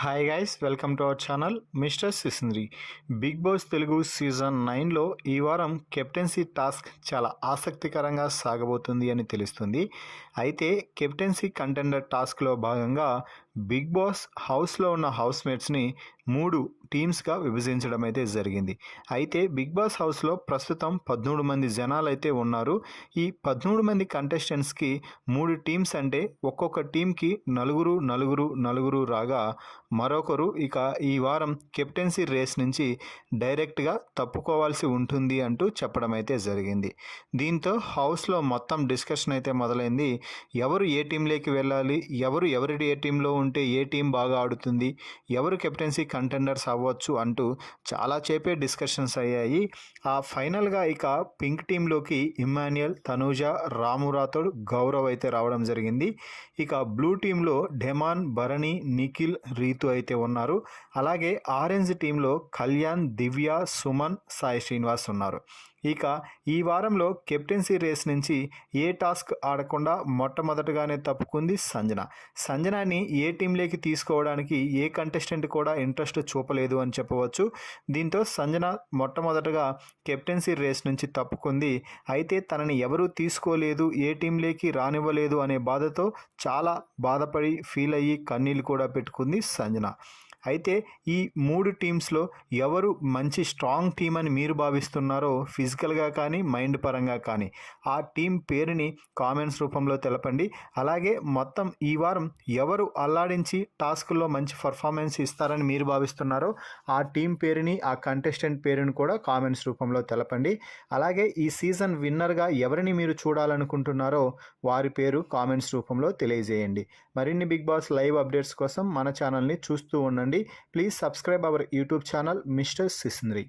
Hi guys, welcome to our channel mister Sisindri. Bigg Boss Telugu season 9లో ఈ వారం captaincy task చాలా ఆసక్తికరంగా సాగబోతుంది అని తెలుస్తుంది. అయితే కెప్టెన్సీ కంటెండర్ టాస్క్లో భాగంగా బిగ్ బాస్ హౌస్లో ఉన్న హౌస్మేట్స్ని 3 టీమ్స్గా విభజించడం అయితే జరిగింది. అయితే బిగ్ బాస్ హౌస్లో ప్రస్తుతం 13 మంది జనాలు అయితే ఉన్నారు. ఈ 13 మంది కంటెస్టెంట్స్కి 3 టీమ్స్ అంటే ఒక్కొక్క టీంకి నలుగురు రాగా మరొకరు ఇక ఈ వారం కెప్టెన్సీ రేస్ నుంచి డైరెక్ట్గా తప్పుకోవాల్సి ఉంటుంది అంటూ చెప్పడం అయితే జరిగింది. దీంతో హౌస్లో మొత్తం డిస్కషన్ అయితే మొదలైంది. ఎవరు ఏ టీంలోకి వెళ్ళాలి, ఎవరి ఏ టీంలో ఉంటే ఏ టీం బాగా ఆడుతుంది, ఎవరు కెప్టెన్సీ కంటెండర్స్ అవ్వచ్చు అంటూ చాలా చేపే డిస్కషన్స్ అయ్యాయి. ఆ ఫైనల్గా ఇక పింక్ టీంలోకి ఇమ్మాన్యుయల్, తనూజ, రాము రాథోడ్, గౌరవ్ అయితే రావడం జరిగింది. ఇక బ్లూ టీంలో డెమాన్, భరణి, నిఖిల్, రీతు అయితే ఉన్నారు. అలాగే ఆరెంజ్ టీంలో కళ్యాణ్, దివ్య, సుమన్, సాయి శ్రీనివాస్ ఉన్నారు. ఇక ఈ వారంలో కెప్టెన్సీ రేస్ నుంచి ఏ టాస్క్ ఆడకుండా మొట్టమొదటగానే తప్పుకుంది సంజనాని ఏ టీంలోకి తీసుకోవడానికి ఏ కంటెస్టెంట్ కూడా ఇంట్రెస్ట్ చూపలేదు అని చెప్పవచ్చు. దీంతో సంజన మొట్టమొదటగా కెప్టెన్సీ రేస్ నుంచి తప్పుకుంది. అయితే తనని ఎవరూ తీసుకోలేదు, ఏ టీంలోకి రానివ్వలేదు అనే బాధతో చాలా బాధపడి ఫీల్ అయ్యి కన్నీళ్ళు కూడా పెట్టుకుంది సంజన. అయితే ఈ 3 టీమ్స్లో ఎవరు మంచి స్ట్రాంగ్ టీం అని మీరు భావిస్తున్నారో ఫిజికల్గా కానీ మైండ్ పరంగా కానీ ఆ టీం పేరుని కామెంట్స్ రూపంలో తెలపండి. అలాగే మొత్తం ఈ వారం ఎవరు అల్లాడించి టాస్క్లో మంచి పర్ఫార్మెన్స్ ఇస్తారని మీరు భావిస్తున్నారో ఆ టీం పేరుని, ఆ కంటెస్టెంట్ పేరుని కూడా కామెంట్స్ రూపంలో తెలపండి. అలాగే ఈ సీజన్ విన్నర్గా ఎవరిని మీరు చూడాలనుకుంటున్నారో వారి పేరు కామెంట్స్ రూపంలో తెలియజేయండి. మరిన్ని బిగ్ బాస్ లైవ్ అప్డేట్స్ కోసం మన ఛానల్ని చూస్తూ ఉండండి. Please subscribe our YouTube channel Mr. Sisindri.